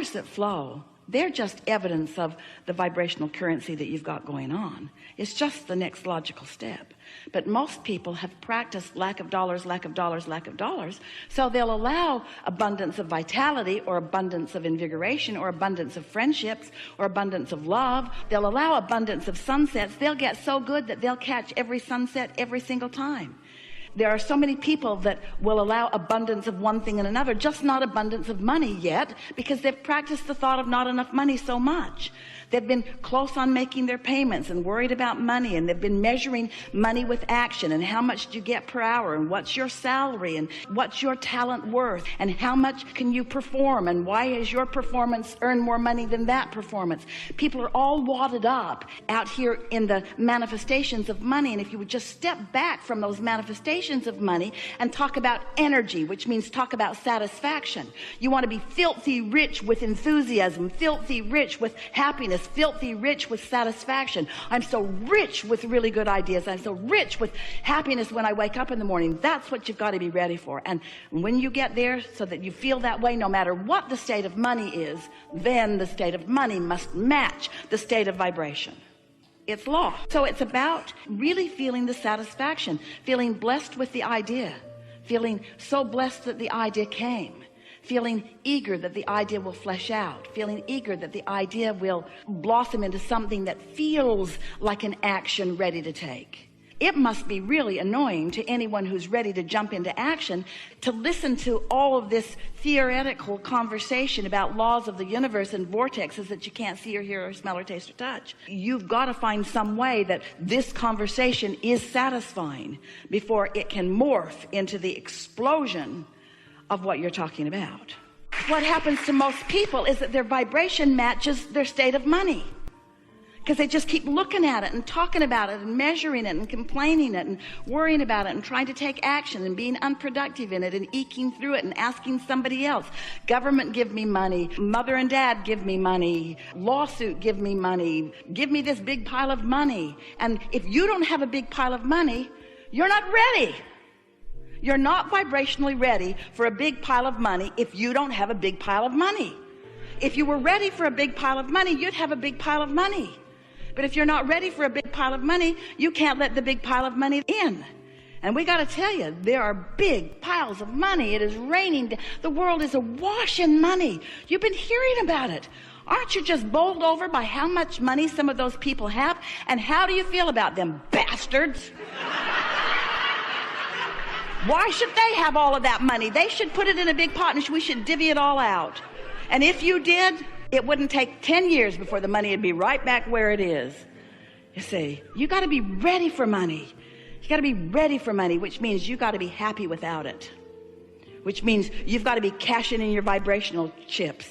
dollars that flow, they're just evidence of the vibrational currency that you've got going on. It's just the next logical step. But most people have practiced lack of dollars, lack of dollars, lack of dollars. So they'll allow abundance of vitality, or abundance of invigoration, or abundance of friendships, or abundance of love. They'll allow abundance of sunsets. They'll get so good that they'll catch every sunset every single time. There are so many people that will allow abundance of one thing and another, just not abundance of money yet, because they've practiced the thought of not enough money so much. They've been close on making their payments and worried about money, and they've been measuring money with action, and how much do you get per hour, and what's your salary, and what's your talent worth, and how much can you perform, and why is your performance earn more money than that performance. People are all wadded up out here in the manifestations of money. And if you would just step back from those manifestations of money and talk about energy, which means talk about satisfaction. You want to be filthy rich with enthusiasm, filthy rich with happiness, filthy rich with satisfaction. I'm so rich with really good ideas. I'm so rich with happiness when I wake up in the morning. That's what you've got to be ready for. And when you get there, so that you feel that way no matter what the state of money is, then the state of money must match the state of vibration. It's law. So it's about really feeling the satisfaction, feeling blessed with the idea, feeling so blessed that the idea came, feeling eager that the idea will flesh out, feeling eager that the idea will blossom into something that feels like an action ready to take. It must be really annoying to anyone who's ready to jump into action to listen to all of this theoretical conversation about laws of the universe and vortexes that you can't see or hear or smell or taste or touch. You've got to find some way that this conversation is satisfying before it can morph into the explosion of what you're talking about. What happens to most people is that their vibration matches their state of money, because they just keep looking at it and talking about it and measuring it and complaining it and worrying about it and trying to take action and being unproductive in it and eking through it and asking somebody else. Government, give me money. Mother and dad, give me money. Lawsuit, give me money. Give me this big pile of money. And if you don't have a big pile of money, you're not ready. You're not vibrationally ready for a big pile of money if you don't have a big pile of money. If you were ready for a big pile of money, you'd have a big pile of money. But if you're not ready for a big pile of money, you can't let the big pile of money in. And we got to tell you, there are big piles of money. It is raining. The world is awash in money. You've been hearing about it. Aren't you just bowled over by how much money some of those people have? And how do you feel about them bastards? Why should they have all of that money? They should put it in a big pot and we should divvy it all out. And if you did, it wouldn't take 10 years before the money would be right back where it is. You see, you got to be ready for money. You got to be ready for money, which means you got to be happy without it, which means you've got to be cashing in your vibrational chips.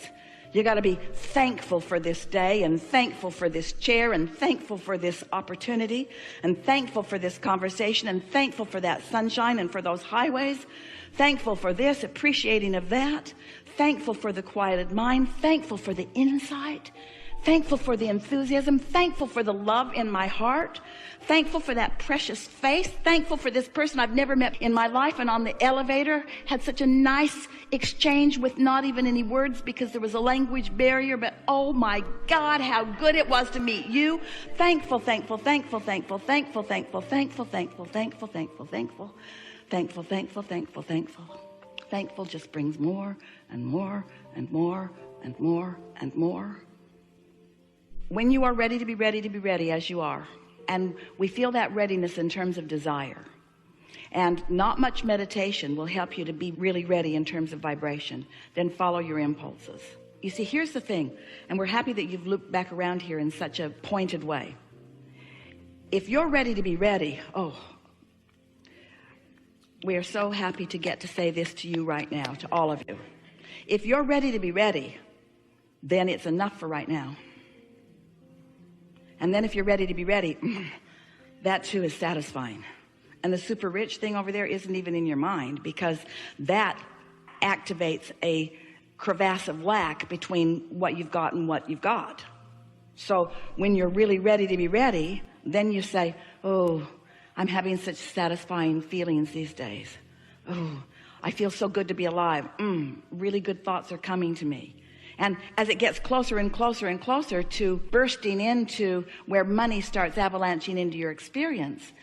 You got to be thankful for this day, and thankful for this chair, and thankful for this opportunity, and thankful for this conversation, and thankful for that sunshine and for those highways, thankful for this, appreciating of that, thankful for the quieted mind, thankful for the insight, thankful for the enthusiasm, thankful for the love in my heart, thankful for that precious face, thankful for this person I've never met in my life, and on the elevator had such a nice exchange with not even any words because there was a language barrier, but oh my God, how good it was to meet you. Thankful, thankful, thankful, thankful, thankful, thankful, thankful, thankful, thankful, thankful, thankful, thankful, thankful, thankful, thankful. Thankful just brings more and more and more and more and more. When you are ready to be ready to be ready, as you are, and we feel that readiness in terms of desire, and not much meditation will help you to be really ready in terms of vibration, then follow your impulses. You see, here's the thing, and we're happy that you've looped back around here in such a pointed way. If you're ready to be ready, we are so happy to get to say this to you right now, to all of you. If you're ready to be ready, then it's enough for right now. And then if you're ready to be ready, that too is satisfying. And the super rich thing over there isn't even in your mind, because that activates a crevasse of lack between what you've got and what you've got. So when you're really ready to be ready, then you say, oh, I'm having such satisfying feelings these days. Oh, I feel so good to be alive. Really good thoughts are coming to me. And as it gets closer and closer and closer to bursting into where money starts avalanching into your experience,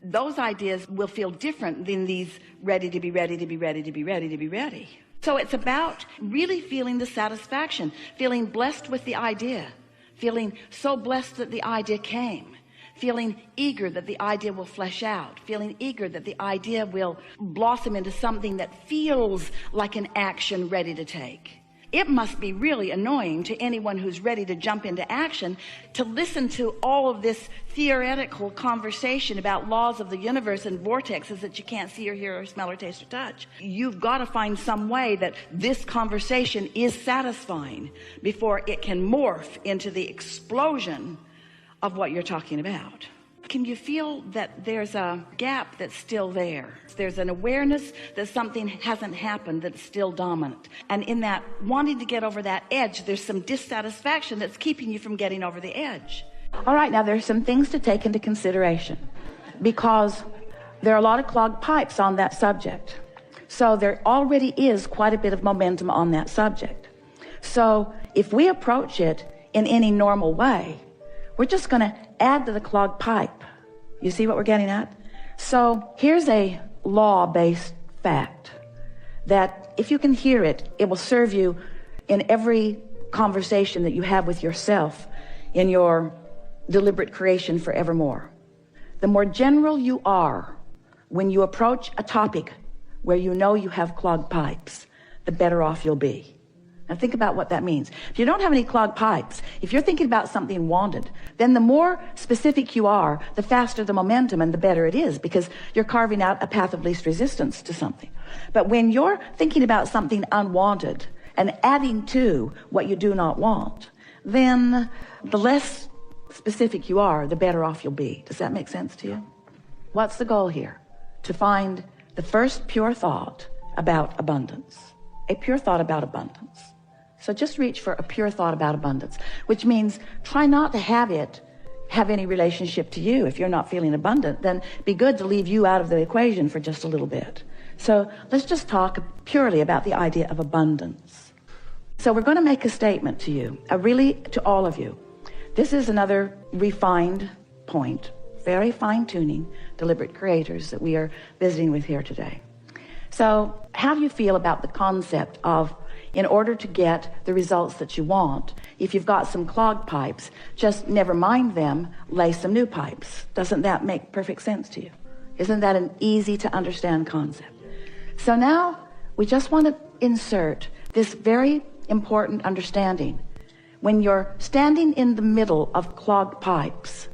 those ideas will feel different than these ready to be ready to be ready to be ready to be ready. So it's about really feeling the satisfaction, feeling blessed with the idea, feeling so blessed that the idea came, feeling eager that the idea will flesh out, feeling eager that the idea will blossom into something that feels like an action ready to take. It must be really annoying to anyone who's ready to jump into action to listen to all of this theoretical conversation about laws of the universe and vortexes that you can't see or hear or smell or taste or touch. You've got to find some way that this conversation is satisfying before it can morph into the explosion of what you're talking about. Can you feel that there's a gap that's still there? There's an awareness that something hasn't happened that's still dominant. And in that wanting to get over that edge, there's some dissatisfaction that's keeping you from getting over the edge. All right, now there's some things to take into consideration because there are a lot of clogged pipes on that subject. So there already is quite a bit of momentum on that subject. So if we approach it in any normal way, we're just going to add to the clogged pipe. You see what we're getting at? So here's a law-based fact that if you can hear it, it will serve you in every conversation that you have with yourself in your deliberate creation forevermore. The more general you are when you approach a topic where you know you have clogged pipes, the better off you'll be. Now think about what that means. If you don't have any clogged pipes, if you're thinking about something wanted, then the more specific you are, the faster the momentum and the better it is, because you're carving out a path of least resistance to something. But when you're thinking about something unwanted and adding to what you do not want, then the less specific you are, the better off you'll be. Does that make sense to you? What's the goal here? To find the first pure thought about abundance. A pure thought about abundance. So just reach for a pure thought about abundance, which means try not to have it have any relationship to you. If you're not feeling abundant, then be good to leave you out of the equation for just a little bit. So let's just talk purely about the idea of abundance. So we're going to make a statement to you, really to all of you. This is another refined point, very fine-tuning, deliberate creators that we are visiting with here today. So how do you feel about the concept of, in order to get the results that you want, if you've got some clogged pipes, just never mind them, lay some new pipes? Doesn't that make perfect sense to you? Isn't that an easy to understand concept? So now we just want to insert this very important understanding. When you're standing in the middle of clogged pipes,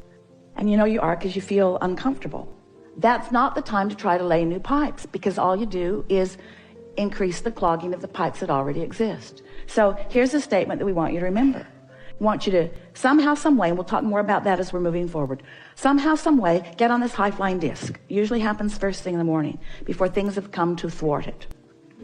and you know you are because you feel uncomfortable, that's not the time to try to lay new pipes, because all you do is increase the clogging of the pipes that already exist. So here's a statement that we want you to remember. We want you to somehow, some way, and we'll talk more about that as we're moving forward, somehow, some way, get on this high-flying disc. Usually happens first thing in the morning, before things have come to thwart it.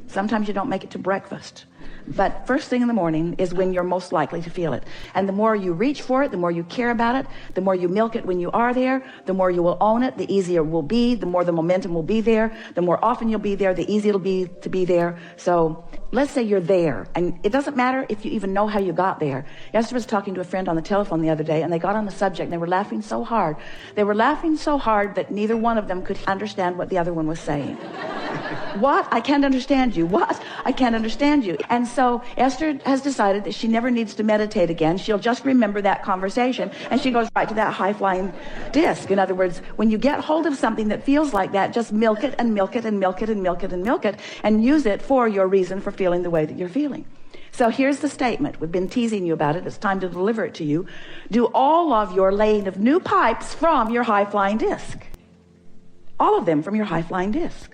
Sometimes you don't make it to breakfast. But first thing in the morning is when you're most likely to feel it. And the more you reach for it, the more you care about it, the more you milk it when you are there, the more you will own it, the easier it will be, the more the momentum will be there, the more often you'll be there, the easier it'll be to be there. So let's say you're there, and it doesn't matter if you even know how you got there. Yesterday I was talking to a friend on the telephone the other day, and they got on the subject, and they were laughing so hard. They were laughing so hard that neither one of them could understand what the other one was saying. What? I can't understand you. What? I can't understand you. And so Esther has decided that she never needs to meditate again. She'll just remember that conversation, and she goes right to that high-flying disc. In other words, when you get hold of something that feels like that, just milk it and milk it and milk it and milk it and milk it, and use it for your reason for feeling the way that you're feeling. So here's the statement. We've been teasing you about it. It's time to deliver it to you. Do all of your laying of new pipes from your high-flying disc. All of them from your high-flying disc.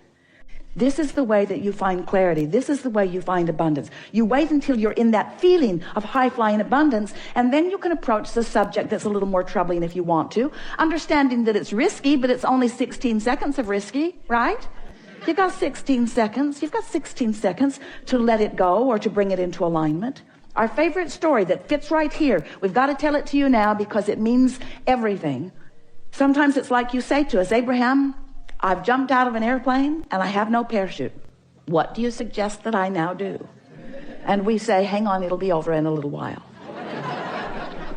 This is the way that you find clarity. This is the way you find abundance. You wait until you're in that feeling of high-flying abundance, and then you can approach the subject that's a little more troubling if you want to, understanding that it's risky, but it's only 16 seconds of risky, right? You've got 16 seconds. You've got 16 seconds to let it go or to bring it into alignment. Our favorite story that fits right here. We've got to tell it to you now because it means everything. Sometimes it's like you say to us, Abraham, I've jumped out of an airplane and I have no parachute. What do you suggest that I now do? And we say, hang on, it'll be over in a little while.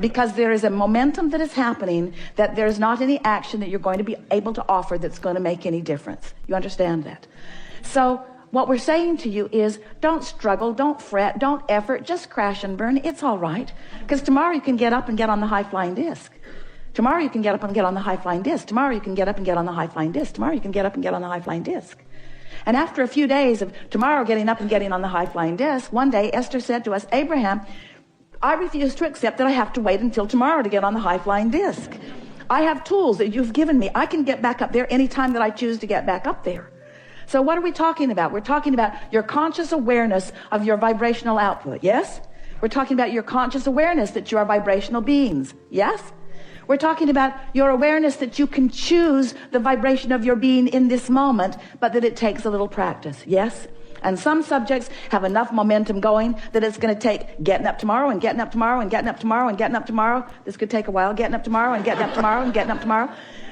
Because there is a momentum that is happening, that there's not any action that you're going to be able to offer that's going to make any difference. You understand that? So what we're saying to you is, don't struggle, don't fret, don't effort, just crash and burn. It's all right. Because tomorrow you can get up and get on the high-flying disc. Tomorrow you can get up and get on the high-flying disc. Tomorrow you can get up and get on the high-flying disc. Tomorrow you can get up and get on the high-flying disc. And after a few days of tomorrow getting up and getting on the high-flying disc, one day Esther said to us, Abraham, I refuse to accept that I have to wait until tomorrow to get on the high-flying disc. I have tools that you've given me. I can get back up there anytime that I choose to get back up there. So what are we talking about? We're talking about your conscious awareness of your vibrational output, yes? We're talking about your conscious awareness that you are vibrational beings, yes? We're talking about your awareness that you can choose the vibration of your being in this moment, but that it takes a little practice, yes? And some subjects have enough momentum going that it's going to take getting up tomorrow and getting up tomorrow and getting up tomorrow and getting up tomorrow. This could take a while, getting up tomorrow and getting up tomorrow and getting up tomorrow.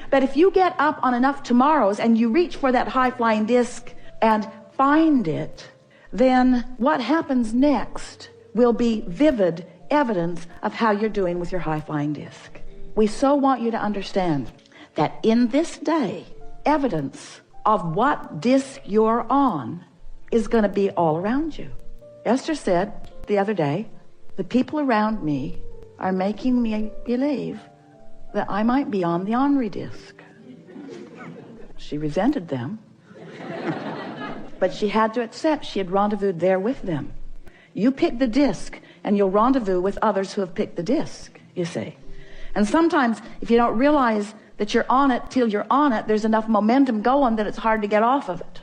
But if you get up on enough tomorrows and you reach for that high-flying disc and find it, then what happens next will be vivid evidence of how you're doing with your high-flying disc. We so want you to understand that in this day, evidence of what disc you're on is going to be all around you. Esther said the other day, the people around me are making me believe that I might be on the Henri disc. She resented them, but she had to accept she had rendezvoused there with them. You pick the disc and you'll rendezvous with others who have picked the disc, you see. And sometimes if you don't realize that you're on it till you're on it, there's enough momentum going that it's hard to get off of it.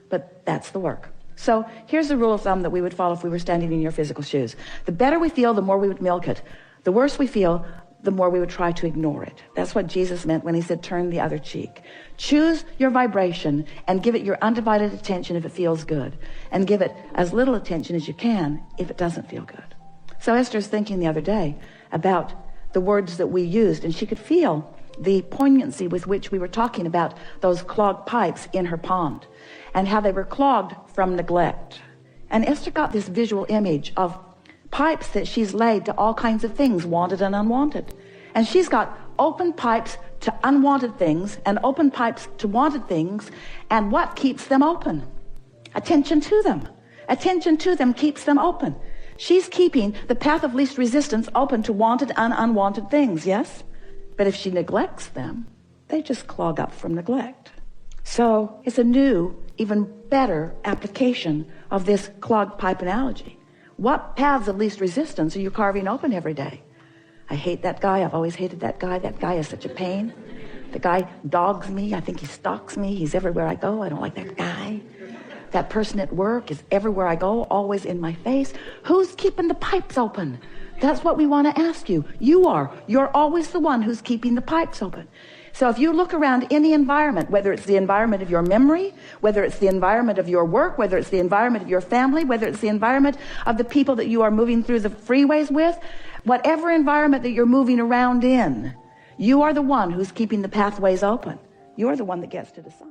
But that's the work. So here's the rule of thumb that we would follow if we were standing in your physical shoes. The better we feel, the more we would milk it. The worse we feel, the more we would try to ignore it. That's what Jesus meant when he said, turn the other cheek. Choose your vibration and give it your undivided attention if it feels good. And give it as little attention as you can if it doesn't feel good. So Esther's thinking the other day about the words that we used, and she could feel the poignancy with which we were talking about those clogged pipes in her pond and how they were clogged from neglect. And Esther got this visual image of pipes that she's laid to all kinds of things, wanted and unwanted. And she's got open pipes to unwanted things and open pipes to wanted things. And what keeps them open? Attention to them. Attention to them keeps them open. She's keeping the path of least resistance open to wanted and unwanted things, yes? But if she neglects them, they just clog up from neglect. So it's a new, even better application of this clogged pipe analogy. What paths of least resistance are you carving open every day? I hate that guy. I've always hated that guy. That guy is such a pain. The guy dogs me. I think he stalks me. He's everywhere I go. I don't like that guy. That person at work is everywhere I go, always in my face. Who's keeping the pipes open? That's what we want to ask you. You are. You're always the one who's keeping the pipes open. So if you look around any environment, whether it's the environment of your memory, whether it's the environment of your work, whether it's the environment of your family, whether it's the environment of the people that you are moving through the freeways with, whatever environment that you're moving around in, you are the one who's keeping the pathways open. You're the one that gets to decide.